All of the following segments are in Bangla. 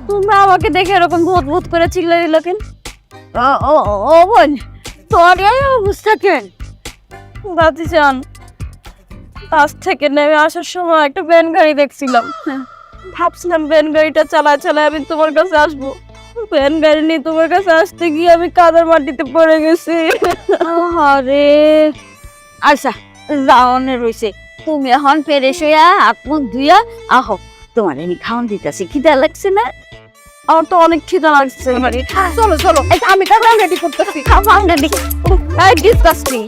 তোমরা আমাকে দেখে এরকম ভূত ভূত করে চিল্লাই দিল কেন? ও বোন, তোর এই অবস্থা কেন? দাদিজান, বাস থেকে নেমে আসার সময় একটা ভ্যান গাড়ি দেখছিলাম। ভাবছিলাম ভ্যান গাড়িটা চালায় চালায় আমি তোমার কাছে আসবো। ভ্যান গাড়ি নিয়ে তোমার কাছে আসতে গিয়ে আমি কাদার মাটিতে পড়ে গেছি। আরে আচ্ছা, যাওয়ানে রয়েছে, তুমি এখন ফ্রেশ হইয়া হাত মুখ ধুইয়া আহো, তোমার আমি খাওয়ান দিতেছি। খিদা লাগছে না? আমার তো অনেক খিদা লাগছে। চলো চলো, আমি খাবার রেডি করতেছি। খাবার রেডি? এই ডিসকাস্টিং,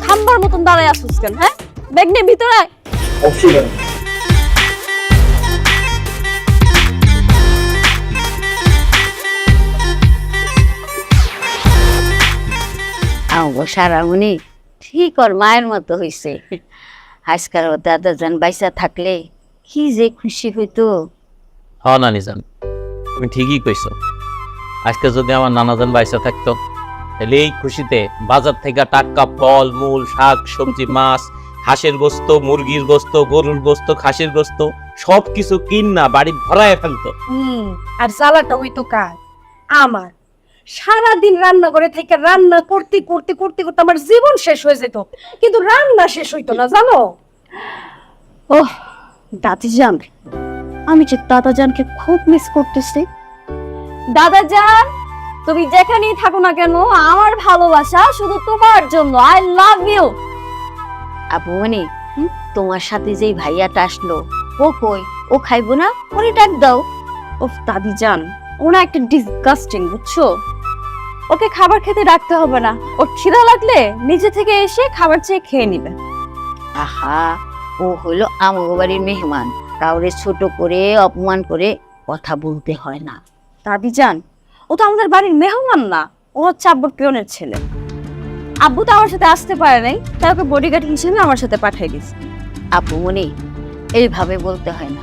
খাম্বার মতন দাঁড়ায় আসুস কেন? হ্যাঁ, ব্যাগ নিয়ে ভিতরে আয়। সারামণি ঠিক ওর মায়ের মতো হয়েছে। আজকাল ও দাদাজান বাইসা থাকলে কি যে খুশি হইতো। হ্যাঁ নানিজান, তুমি ঠিকই কইছো। আজকে যদি আমার নানাজান বাইসা থাকতো, তাহলে এই খুশিতে বাজার থেকে টাটকা ফল মূল শাক সবজি মাছ হাঁসের গোস্ত মুরগির গোস্ত গরুর গোস্ত খাসির গোস্ত সবকিছু কিনা বাড়ি ভরায় ফেলতো। আর জ্বালাটা হইতো কার? আমার। সারাদিন রান্না করে থেকে রান্না করতে করতে করতে করতে আমার জীবন শেষ হয়ে যেত, কিন্তু রান্না শেষ হইতো না, জানো? ওহ দাদিজান, আমি যে দাদাজানকে খুব মিস করতেছি। দাদাজান, তুমি যেখানেই থাকো না কেন, আমার ভালোবাসা শুধু তোমার জন্য। I love you. আপু মানে তোমার সাথে যেই ভাইয়াটা আসলো, ও কই? ও খাইবো না? ওরে ডাক দাও। ওহ দাদিজান, ওনা একটা ডিসগাস্টিং, বুঝছো? ওকে খাবার খেতে ডাকতে হবে না, ওর খিদা লাগলে নিজে থেকে এসে খাবার চেয়ে খেয়ে নিবে। আহা, ও হলো আমগো বাড়ির মেহমান, কাউরে ছোট করে অপমান করে কথা বলতে হয় না। দাদিজান, ও তো আমাদের বাড়ির মেহমান না, ও হচ্ছে আব্বুর পিয়নের ছেলে। আব্বু তো আমার সাথে আসতে পারে নাই, তাই ওকে বডিগার্ড হিসেবে আমার সাথে পাঠাই দিয়েছে। আপু মনি, এইভাবে বলতে হয় না।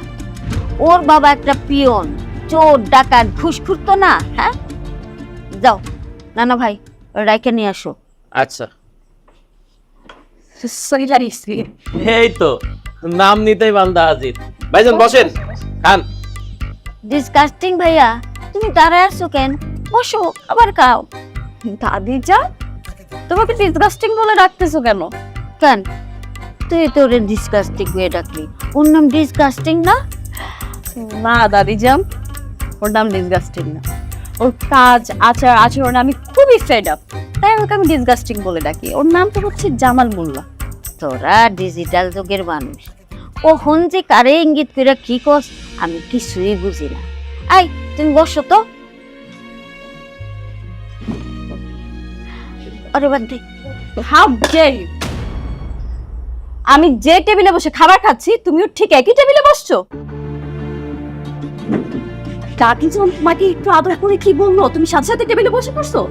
ওর বাবা একটা পিয়ন, চোর ডাকাত ঘুষ খুঁড়তো না। হ্যাঁ, যাও নানা ভাই, রাইকে নিয়ে আসো। আচ্ছা, এই তো নাম নিতেই বান্দা হাজির। ভাইজান বসেন, খান। ডিসকাস্টিং ভাইয়া, তুমি দাঁড়ায় আসছো কেন? বসো, আবার খাও। দাদিজা, তোমাকে ডিসকাস্টিং বলে ডাকতেছো কেন? কেন তুই তো ওরে ডিসকাস্টিং হয়ে ডাকলি? ওর নাম ডিসকাস্টিং না? না দাদিজান, ওর নাম ডিসকাস্টিং না। ওর কাজ আচার আচরণ আমি খুবই ফেড আপ, তাই ওকে আমি ডিসকাস্টিং বলে ডাকি। ওর নাম তো হচ্ছে জামাল মোল্লা। তোরা ডিজিটাল যুগের মানুষ, কখন যে কারে ইঙ্গিত করে কি কস আমি কিছুই বুঝি না। আই, তুমি বসো তো। আরে বাদ দে। How dare you! আমি যে টেবিলে বসে খাবার খাচ্ছি, তুমিও ঠিক একই টেবিলে বসছো? কাকি যখন তোমাকে একটু আদর করে কি বললো, তুমি সাথে সাথে টেবিলে বসে পড়ছো?